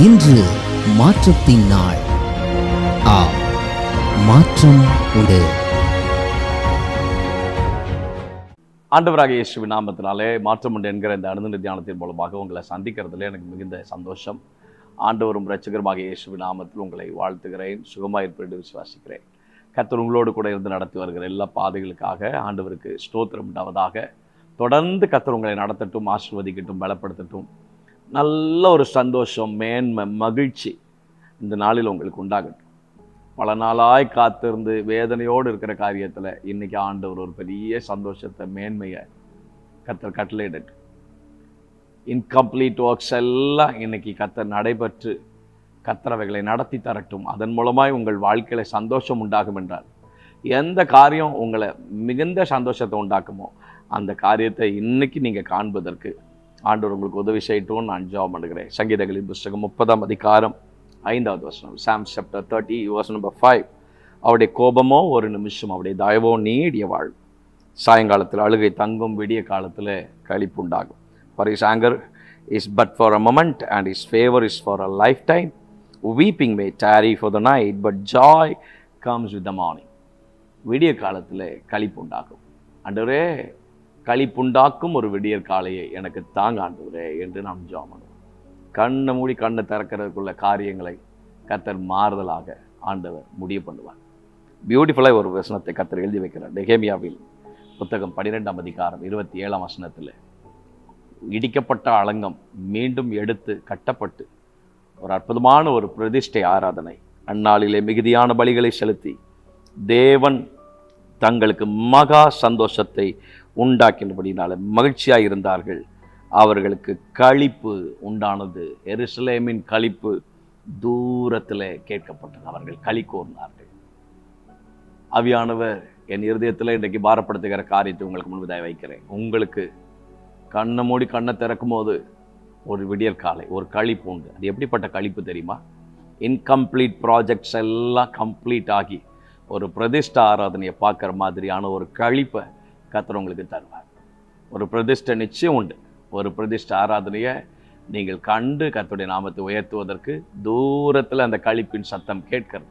இன்று மாற்றத்தின் நாள். மாற்றம் உண்டு. ஆண்டவராகிய இயேசுவின் நாமத்தினாலே மாற்றம் உண்டு என்கிற இந்த அனுதின தியானத்தின் மூலமாக உங்களை சந்திக்கிறதுல எனக்கு மிகுந்த சந்தோஷம். ஆண்டவரும் இரட்சகருமாகிய இயேசுவின் நாமத்தில் உங்களை வாழ்த்துகிறேன். சுகமாயிருப்பேன் என்று விசுவாசிக்கிறேன். கர்த்தர் உங்களோடு கூட இருந்து நடத்தி வருகிற எல்லா பாதைகளுக்காக ஆண்டவருக்கு ஸ்தோத்திரம் உண்டாவதாக. தொடர்ந்து கர்த்தர் உங்களை நடத்தட்டும், ஆசீர்வதிக்கட்டும், பலப்படுத்தட்டும். நல்ல ஒரு சந்தோஷம், மேன்மை, மகிழ்ச்சி இந்த நாளில் உங்களுக்கு உண்டாகட்டும். பல நாளாய் காத்திருந்து வேதனையோடு இருக்கிற காரியத்தில் இன்னைக்கு ஆண்டவர் ஒரு பெரிய சந்தோஷத்தை, மேன்மையை கர்த்தர் கட்டளையிடட்டும். இன்கம்ப்ளீட் ஒர்க்ஸ் எல்லாம் இன்னைக்கு கர்த்தர் நடைபெற்று கர்த்தரவைகளை நடத்தி தரட்டும். அதன் மூலமாய் உங்கள் வாழ்க்கையில சந்தோஷம் உண்டாகும் என்றால், எந்த காரியம் உங்களை மிகுந்த சந்தோஷத்தை உண்டாக்குமோ அந்த காரியத்தை இன்னைக்கு நீங்கள் காண்பதற்கு ஆண்டவர் உங்களுக்கு உதவி செய்யட்டும். நான் ஜெபம் பண்ணுகிறேன். சங்கீதங்களின் புஸ்தகம் 30ஆம் அதிகாரம் 5வது வசனம். Psalm chapter 30 verse number 5. அவருடைய கோபமோ ஒரு நிமிஷம், அவருடைய தயவோ நீடிய வாழ்வு. சாயங்காலத்தில் அழுகை தங்கும், விடிய காலத்தில் களிப்பு உண்டாகும். For his anger is but for a moment and his favor is for a lifetime. Weeping may tarry for the night but joy comes with the morning. விடிய காலத்தில் களிப்பு உண்டாகும். ஆண்டவரே, களிப்புண்டாக்கும் ஒரு விடியற் காலையை எனக்கு தாங்க ஆண்டவரே என்று நாம் ஜெபம் பண்ணுவோம். கண்ணை மூடி கண்ணை திறக்கிறதுக்குள்ள காரியங்களை கர்த்தர் மாறுதலாக ஆண்டவர் முடிய பண்ணுவார். பியூட்டிஃபுல்லாக ஒரு வசனத்தை கர்த்தர் எழுதி வைக்கிறார். நெகேமியாவில் புத்தகம் 12ஆம் அதிகாரம் 27ஆம் வசனத்தில், இடிக்கப்பட்ட அலங்கம் மீண்டும் எடுத்து கட்டப்பட்டு ஒரு அற்புதமான ஒரு பிரதிஷ்டை ஆராதனை அந்நாளிலே மிகுதியான பலிகளை செலுத்தி தேவன் தங்களுக்கு மகா சந்தோஷத்தை உண்டாக்கினபடினால மகிழ்ச்சியாக இருந்தார்கள். அவர்களுக்கு களிப்பு உண்டானது. எருசலேமின் களிப்பு தூரத்தில் கேட்கப்பட்டது. அவர்கள் களி கூர்ந்தார்கள். ஆவியானவர் என் இருதயத்தில் இன்றைக்கு பாரப்படுத்துகிற காரியத்தை உங்களுக்கு முன்பதாக வைக்கிறேன். உங்களுக்கு கண்ணை மூடி கண்ணை திறக்கும் போது ஒரு விடியற் காலை ஒரு களிப்பு உண்டு. அது எப்படிப்பட்ட களிப்பு தெரியுமா? இன்கம்ப்ளீட் ப்ராஜெக்ட்ஸ் எல்லாம் கம்ப்ளீட் ஆகி ஒரு பிரதிஷ்ட ஆராதனையை பார்க்குற மாதிரியான ஒரு களிப்பை கர்த்தர் உங்களுக்கு தருவார். ஒரு பிரதிஷ்டை நிச்சயம் உண்டு. ஒரு பிரதிஷ்ட ஆராதனையை நீங்கள் கண்டு கர்த்தருடைய நாமத்தை உயர்த்துவதற்கு தூரத்தில் அந்த களிப்பின் சத்தம் கேட்கிறது.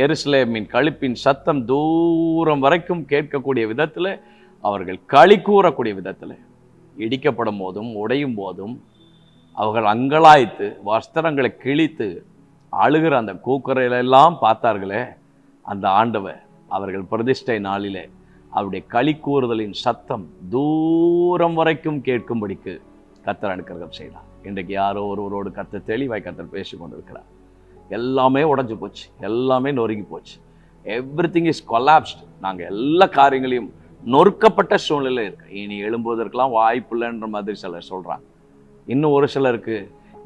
எருசலேமின் களிப்பின் சத்தம் தூரம் வரைக்கும் கேட்கக்கூடிய விதத்தில், அவர்கள் களி கூறக்கூடிய விதத்தில், இடிக்கப்படும் போதும் உடையும் போதும் அவர்கள் அங்கலாய்த்து வஸ்திரங்களை கிழித்து அழுகிற அந்த கூக்குறையிலெல்லாம் பார்த்தார்களே, அந்த ஆண்டவர் அவர்கள் பிரதிஷ்டை நாளிலே அவருடைய களி கூறுதலின் சத்தம் தூரம் வரைக்கும் கேட்கும்படிக்கு கர்த்தர் அனுக்கிரகம் செய்தார். இன்றைக்கு யாரோ ஒருவரோடு கர்த்தர் தெளிவாய் கர்த்தர் பேசி கொண்டிருக்கிறார். எல்லாமே உடஞ்சி போச்சு, எல்லாமே நொறுங்கி போச்சு. Everything is collapsed. நாங்கள் எல்லா காரியங்களையும் நொறுக்கப்பட்ட சூழ்நிலை இருக்கு. இனி எழும்புவதற்கெல்லாம் வாய்ப்பு இல்லைன்ற மாதிரி சிலர் சொல்கிறாங்க. இன்னும் ஒரு சிலருக்கு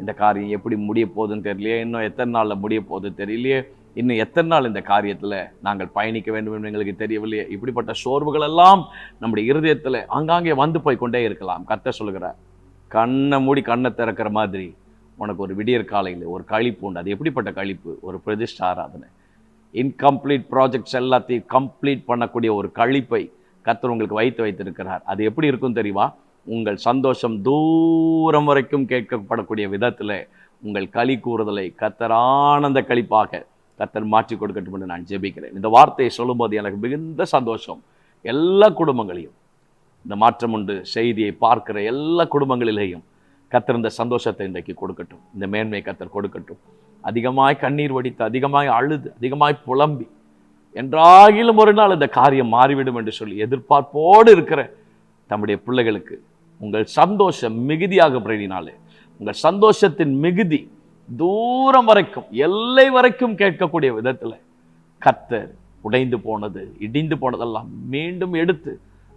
இந்த காரியம் எப்படி முடிய போகுதுன்னு தெரியலையே, இன்னும் எத்தனை நாளில் முடிய போகுது தெரியலையே, இன்னும் எத்தனை நாள் இந்த காரியத்தில் நாங்கள் பயணிக்க வேண்டும் என்று எங்களுக்கு தெரியவில்லையே. இப்படிப்பட்ட சோர்வுகள் எல்லாம் நம்முடைய இருதயத்தில் ஆங்காங்கே வந்து போய் கொண்டே இருக்கலாம். கர்த்தர் சொல்கிறார், கண்ணை மூடி கண்ணை திறக்கிற மாதிரி உனக்கு ஒரு விடியற் காலையில் ஒரு களிப்பு உண்டு. அது எப்படிப்பட்ட களிப்பு? ஒரு பிரதிஷ்ட ஆராதனை. இன்கம்ப்ளீட் ப்ராஜெக்ட்ஸ் எல்லாத்தையும் கம்ப்ளீட் பண்ணக்கூடிய ஒரு களிப்பை கர்த்தர் உங்களுக்கு வைத்திருக்கிறார். அது எப்படி இருக்கும் தெரியுமா? உங்கள் சந்தோஷம் தூரம் வரைக்கும் கேட்கப்படக்கூடிய விதத்தில் உங்கள் களி கூறுதலை கர்த்தர் ஆனந்த களிப்பாக கர்த்தர் மாற்றி கொடுக்கட்டும் என்று நான் ஜெபிக்கிறேன். இந்த வார்த்தையை சொல்லும்போது எனக்கு மிகுந்த சந்தோஷம். எல்லா குடும்பங்களையும் இந்த மாற்றம் உண்டு செய்தியை பார்க்கிற எல்லா குடும்பங்களிலேயும் கர்த்தர் இந்த சந்தோஷத்தை இன்றைக்கு கொடுக்கட்டும். இந்த மேன்மை கர்த்தர் கொடுக்கட்டும். அதிகமாய் கண்ணீர் வடித்து, அதிகமாய் அழுது, அதிகமாய் புலம்பி, என்றாகிலும் ஒரு நாள் இந்த காரியம் மாறிவிடும் என்று சொல்லி எதிர்பார்ப்போடு இருக்கிற தம்முடைய பிள்ளைகளுக்கு உங்கள் சந்தோஷம் மிகுதியாக பிரதினாலே உங்கள் சந்தோஷத்தின் மிகுதி தூரம் வரைக்கும், எல்லை வரைக்கும் கேட்கக்கூடிய விதத்தில் கர்த்தர் உடைந்து போனது, இடிந்து போனதெல்லாம் மீண்டும் எடுத்து,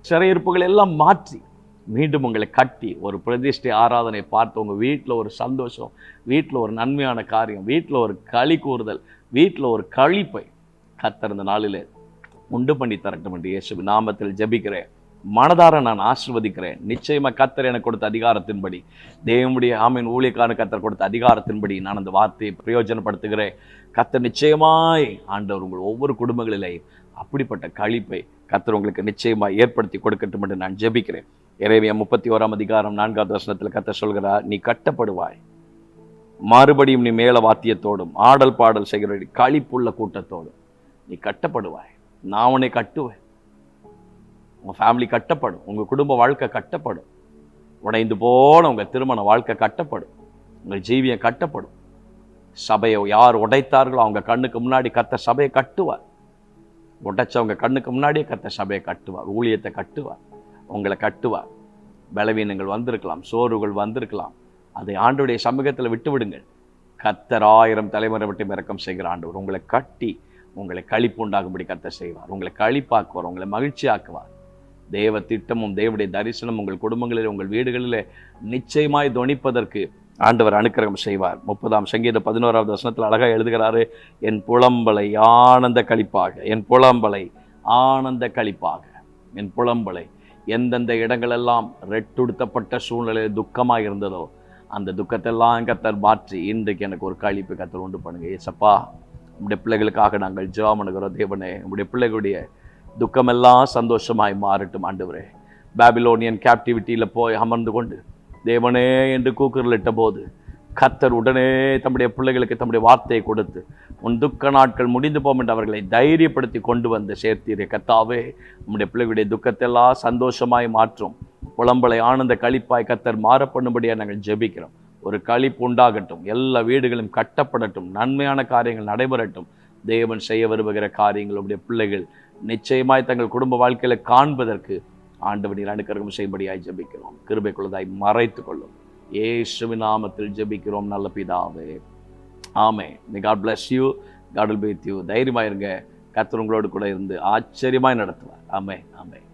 சிறையிருப்புகள் எல்லாம் மாற்றி மீண்டும் உங்களை கட்டி ஒரு பிரதிஷ்டை ஆராதனை பார்த்து உங்கள் வீட்டில் ஒரு சந்தோஷம், வீட்டில் ஒரு நன்மையான காரியம், வீட்டில் ஒரு களி கூறுதல், வீட்டில் ஒரு களிப்பை கர்த்தர் இந்த நாளில் உண்டு பண்ணி தரட்டும் என்று இயேசுவின் நாமத்தில் ஜெபிக்கிறேன். மனதார நான் ஆசீர்வதிக்கிறேன். நிச்சயமா கர்த்தர் எனக்கு கொடுத்த அதிகாரத்தின்படி, தேவனுடைய ஆமீன் ஊழியக்காரனுக்கு கர்த்தர் கொடுத்த அதிகாரத்தின்படி நான் அந்த வார்த்தையை பிரயோஜனப்படுத்துகிறேன். கர்த்தர் நிச்சயமாய் ஆண்டவர் உங்கள் ஒவ்வொரு குடும்பங்களிலேயும் அப்படிப்பட்ட களிப்பை கர்த்தர் உங்களுக்கு நிச்சயமாய் ஏற்படுத்தி கொடுக்கட்டும் என்று நான் ஜெபிக்கிறேன். எரேமியா 31ஆம் அதிகாரம் 4வது வசனத்தில் கர்த்தர் சொல்கிறார், நீ கட்டப்படுவாய், மறுபடியும் நீ மேல வாத்தியத்தோடும் ஆடல் பாடல் செய்கிற களிப்புள்ள கூட்டத்தோடும் நீ கட்டப்படுவாய். நான் உன்னை கட்டுவேன். உங்க ஃபேமிலி கட்டப்படும். உங்க குடும்ப வாழ்க்கை கட்டப்படும். உடைந்து போன உங்க திருமண வாழ்க்கை கட்டப்படும். உங்கள் ஜீவியம் கட்டப்படும். சபையை யார் உடைத்தார்களோ அவங்க கண்ணுக்கு முன்னாடி கர்த்தர் சபையை கட்டுவார். உடைச்சவங்க கண்ணுக்கு முன்னாடியே கர்த்தர் சபையை கட்டுவார். ஊழியத்தை கட்டுவார். உங்களை கட்டுவார். பலவீனங்கள் வந்திருக்கலாம், சோர்வுகள் வந்திருக்கலாம், அதை ஆண்டவருடைய சமூகத்தில் விட்டு விடுங்கள். கர்த்தர் 1000 தலைமுறை விட்டு இரக்கம் செய்கிற ஆண்டவர் உங்களை கட்டி உங்களை களிப்பு உண்டாகும்படி கர்த்தர் செய்வார். உங்களை களிப்பாக்குவார். உங்களை மகிழ்ச்சி ஆக்குவார். தேவ திட்டமும் தேவனுடைய தரிசனம் உங்கள் குடும்பங்களில் உங்கள் வீடுகளில் நிச்சயமாய் தொனிப்பதற்கு ஆண்டவர் அனுக்கிரகம் செய்வார். 30ஆம் சங்கீதம் 11ஆவது வசனத்தில் அழகாக எழுதுகிறாரு, என் புலம்பலை ஆனந்த களிப்பாக, என் புலம்பலை ஆனந்த களிப்பாக, என் புலம்பலை. எந்தெந்த இடங்களெல்லாம் ரெட்டுடுத்தப்பட்ட சூழ்நிலையில் துக்கமாக இருந்ததோ அந்த துக்கத்தெல்லாம் கர்த்தர் மாற்றி இன்றைக்கு எனக்கு ஒரு களிப்பு கர்த்தர் உண்டு பண்ணுங்க. ஏசப்பா, உங்களுடைய பிள்ளைகளுக்காக நாங்கள் ஜெபம் பண்ணுகிறோம். தேவனே, உங்களுடைய பிள்ளைகளுடைய துக்கமெல்லாம் சந்தோஷமாய் மாறட்டும் ஆண்டவரே. பாபிலோனியன் கேப்டிவிட்டியில் போய் அமர்ந்து கொண்டு தேவனே என்று கூக்குரலிட்ட போது கர்த்தர் உடனே தம்முடைய பிள்ளைகளுக்கு தம்முடைய வார்த்தையை கொடுத்து உன் துக்க நாட்கள் முடிந்து போம் என்று அவர்களை தைரியப்படுத்தி கொண்டு வந்து சேர்த்தீரே. கர்த்தாவே, நம்முடைய பிள்ளைகளுடைய துக்கத்தெல்லாம் சந்தோஷமாய் மாற்றும். புலம்பலை ஆனந்த களிப்பாய் கர்த்தர் மாற பண்ணும்படியாக நாங்கள் ஜெபிக்கிறோம். ஒரு களிப்பு உண்டாகட்டும். எல்லா வீடுகளும் கட்டப்படட்டும். நன்மையான காரியங்கள் நடைபெறட்டும். தேவன் செய்ய விரும்புகிற காரியங்கள் உடைய பிள்ளைகள் நிச்சயமாய் தங்கள் குடும்ப வாழ்க்கையில காண்பதற்கு ஆண்டவர் நீர் அனுக்கிரகம் செய்யும்படியாய் ஜெபிக்கிறோம். கிருபைக்குள்ளதாய் மறைத்துக் கொள்ளும். இயேசுவின் நாமத்தில் ஜெபிக்கிறோம் நல்ல பிதாவே. ஆமென். May God bless you. God will be with you. தைரியமாயிருங்க. கர்த்தர் உங்களோடு கூட இருந்து ஆச்சரியமாய் நடத்துவார். ஆமென். ஆமென்.